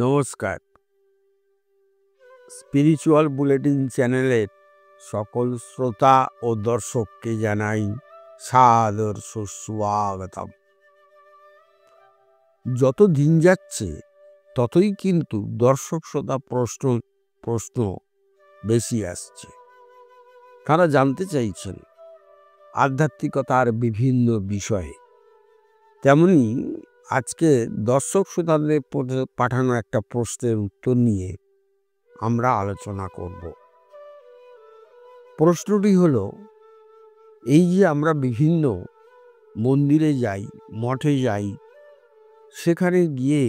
নমস্কার। Spiritual bulletin চ্যানেলের সকল শ্রোতা ও দর্শককে জানাই সাদর সুস্বাগতম। যত দিন যাচ্ছে ততই কিন্তু দর্শক শ্রোতা প্রশ্ন বেশি আসছে। তারা জানতে চাইছেন আধ্যাত্মিকতার বিভিন্ন বিষয়ে। তেমনি আজকে দর্শক শ্রোতাদের পাঠানো একটা প্রশ্নের উত্তর নিয়ে আমরা আলোচনা করব। প্রশ্নটি হলো, এই যে আমরা বিভিন্ন মন্দিরে যাই, মঠে যাই, সেখানে গিয়ে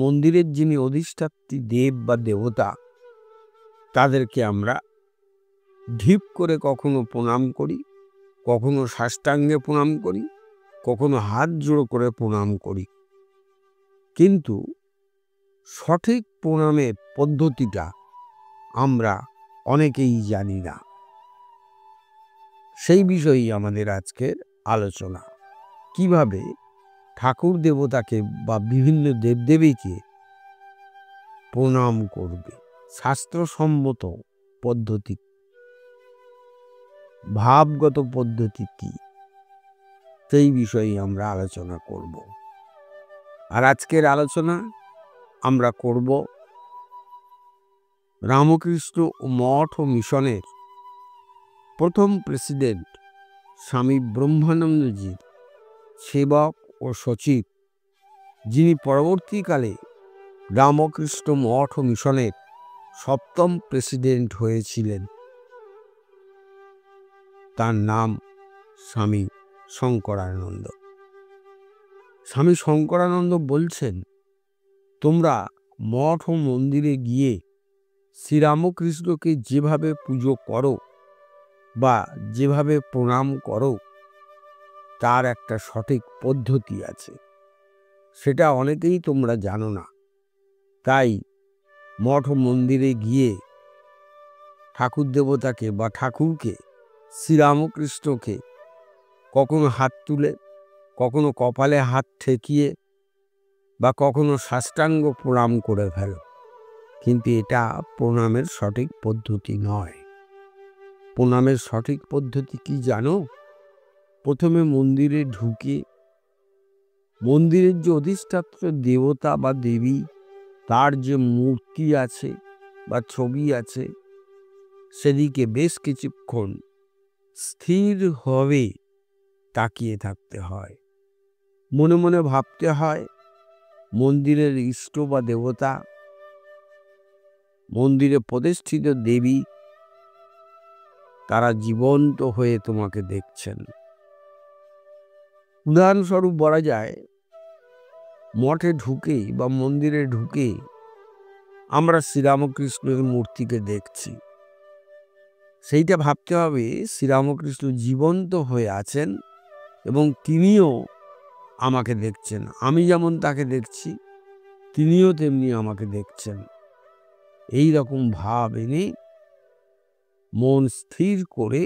মন্দিরের যিনি অধিষ্ঠাত্রী দেব বা দেবতা, তাদেরকে আমরা ঢিপ করে কখনো প্রণাম করি, কখনো সাষ্টাঙ্গে প্রণাম করি, কখনো হাত জোড়ো করে প্রণাম করি। কিন্তু সঠিক প্রণামের পদ্ধতিটা আমরা অনেকেই জানি না। সেই বিষয়েই আমাদের আজকের আলোচনা। কিভাবে ঠাকুর দেবতাকে বা বিভিন্ন দেবদেবীকে প্রণাম করবে, শাস্ত্রসম্মত পদ্ধতি, ভাবগত পদ্ধতি কি, সেই বিষয়ে আমরা আলোচনা করব। আর আজকের আলোচনা আমরা করব রামকৃষ্ণ মঠ ও মিশনের প্রথম প্রেসিডেন্ট স্বামী ব্রহ্মানন্দজির সেবক ও সচিব, যিনি পরবর্তীকালে রামকৃষ্ণ মঠ ও মিশনের সপ্তম প্রেসিডেন্ট হয়েছিলেন। তার নাম স্বামী শঙ্করানন্দ। স্বামী শঙ্করানন্দ বলছেন, তোমরা মঠ ও মন্দিরে গিয়ে শ্রীরামকৃষ্ণকে যেভাবে পুজো করো বা যেভাবে প্রণাম করো, তার একটা সঠিক পদ্ধতি আছে। সেটা অনেকেই তোমরা জানো না। তাই মঠ ও মন্দিরে গিয়ে ঠাকুর দেবতাকে বা ঠাকুরকে, শ্রীরামকৃষ্ণকে কখনো হাত তুলে, কখনো কপালে হাত ঠেকিয়ে বা কখনো সাষ্টাঙ্গ প্রণাম করে ফেলো। কিন্তু এটা প্রণামের সঠিক পদ্ধতি নয়। প্রণামের সঠিক পদ্ধতি কি জানো? প্রথমে মন্দিরে ঢুকে মন্দিরের যে অধিষ্ঠাত্র দেবতা বা দেবী, তার যে মূর্তি আছে বা ছবি আছে, সেদিকে বেশ কিছুক্ষণ স্থিরভাবে তাকিয়ে থাকতে হয়। মনে মনে ভাবতে হয়, মন্দিরের ইষ্ট বা দেবতা, মন্দিরে প্রতিষ্ঠিত দেবী, তারা জীবন্ত হয়ে তোমাকে দেখছেন। উদাহরণস্বরূপ বলা যায়, মঠে ঢুকে বা মন্দিরে ঢুকে আমরা শ্রীরামকৃষ্ণের মূর্তিকে দেখছি। সেইটা ভাবতে হবে শ্রীরামকৃষ্ণ জীবন্ত হয়ে আছেন এবং তিনিও আমাকে দেখছেন। আমি যেমন তাকে দেখছি, তিনিও তেমনি আমাকে দেখছেন। এই রকম ভাব এনে মন স্থির করে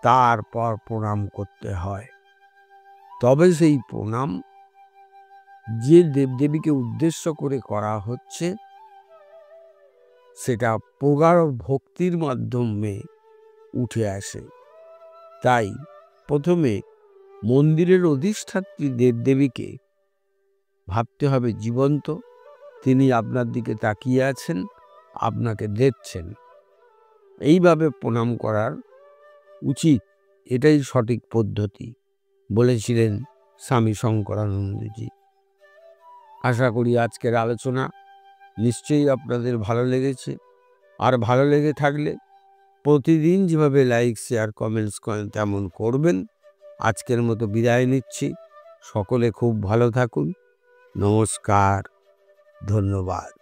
তারপর প্রণাম করতে হয়। তবে সেই প্রণাম যে দেবদেবীকে উদ্দেশ্য করে করা হচ্ছে, সেটা প্রগাঢ় ভক্তির মাধ্যমে উঠে আসে। তাই প্রথমে মন্দিরের অধিষ্ঠাত্রী দেবদেবীকে ভাবতে হবে জীবন্ত, তিনি আপনার দিকে তাকিয়ে আছেন, আপনাকে দেখছেন। এইভাবে প্রণাম করার উচিত, এটাই সঠিক পদ্ধতি বলেছিলেন স্বামী শঙ্করানন্দজি। আশা করি আজকের আলোচনা নিশ্চয়ই আপনাদের ভালো লেগেছে। আর ভালো লেগে থাকলে প্রতিদিন যেভাবে লাইক, শেয়ার, কমেন্টস করেন তেমন করবেন। আজকের মতো বিদায় নিচ্ছি। সকলে খুব ভালো থাকুন। নমস্কার, ধন্যবাদ।